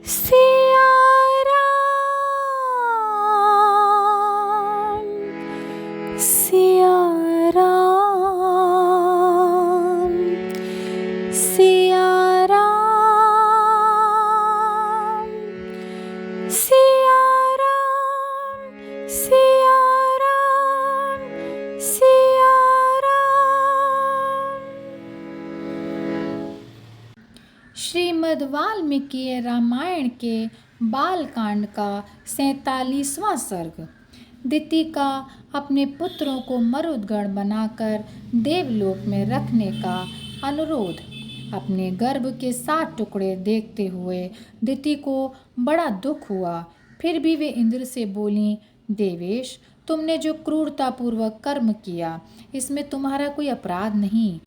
सिया राम, सिया राम, सिया राम, सिया राम, सिया राम, सिया राम। श्रीमद् वाल्मीकि रामायण के बालकांड का 47वां सर्ग। दिति का अपने पुत्रों को मरुदगण बनाकर देवलोक में रखने का अनुरोध। अपने गर्भ के 7 टुकड़े देखते हुए दिति को बड़ा दुख हुआ। फिर भी वे इंद्र से बोलीं, देवेश, तुमने जो क्रूरतापूर्वक कर्म किया, इसमें तुम्हारा कोई अपराध नहीं।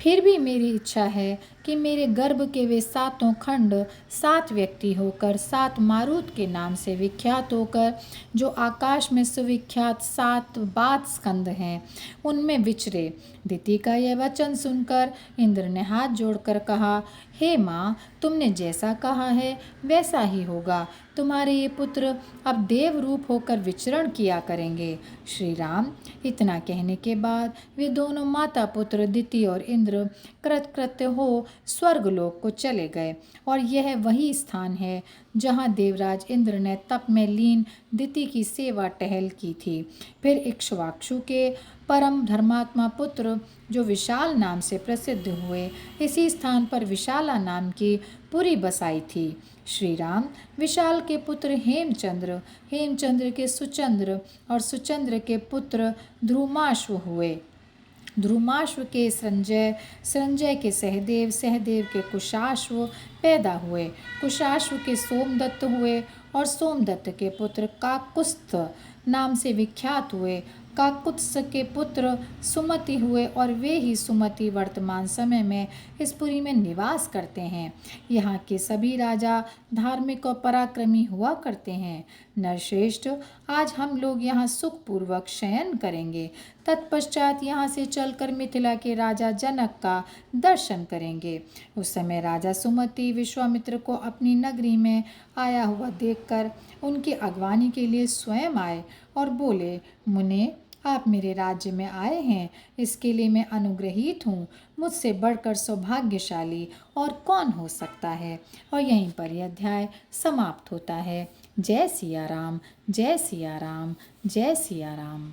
फिर भी मेरी इच्छा है कि मेरे गर्भ के वे 7 खंड 7 व्यक्ति होकर 7 मारुत के नाम से विख्यात होकर, जो आकाश में सुविख्यात 7 बात स्कंद हैं, उनमें विचरे। दिति का यह वचन सुनकर इंद्र ने हाथ जोड़कर कहा, हे माँ, तुमने जैसा कहा है वैसा ही होगा। तुम्हारे ये पुत्र अब देव रूप होकर विचरण किया करेंगे। श्री राम। इतना कहने के बाद वे दोनों माता पुत्र दिति और इंद्र कृतकृत्य हो स्वर्गलोक को चले गए। और यह वही स्थान है जहाँ देवराज इंद्र ने तप में लीन दिति की सेवा टहल की थी। फिर इक्ष्वाकु के परम धर्मात्मा पुत्र जो विशाल नाम से प्रसिद्ध हुए, इसी स्थान पर विशाला नाम की पुरी बसाई थी। श्री राम। विशाल के पुत्र हेमचंद्र, हेमचंद्र के सुचंद्र और सुचंद्र के पुत्र ध्रुमाश्व हुए। ध्रुमाश्व के संजय, संजय के सहदेव, सहदेव के कुशाश्व पैदा हुए। कुशाश्व के सोमदत्त हुए और सोमदत्त के पुत्र काकुत्स्थ नाम से विख्यात हुए। काकुत्स्थ के पुत्र सुमति हुए और वे ही सुमति वर्तमान समय में इस पुरी में निवास करते हैं। यहाँ के सभी राजा धार्मिक और पराक्रमी हुआ करते हैं। नरश्रेष्ठ, आज हम लोग यहाँ सुखपूर्वक शयन करेंगे। तत्पश्चात यहाँ से चलकर मिथिला के राजा जनक का दर्शन करेंगे। उस समय राजा सुमति विश्वामित्र को अपनी नगरी में आया हुआ देखकर उनकी अगवानी के लिए स्वयं आए और बोले, मुने, आप मेरे राज्य में आए हैं, इसके लिए मैं अनुग्रहित हूँ। मुझसे बढ़कर सौभाग्यशाली और कौन हो सकता है। और यहीं पर यह अध्याय समाप्त होता है। जय सिया राम, जय सिया राम, जय सिया राम।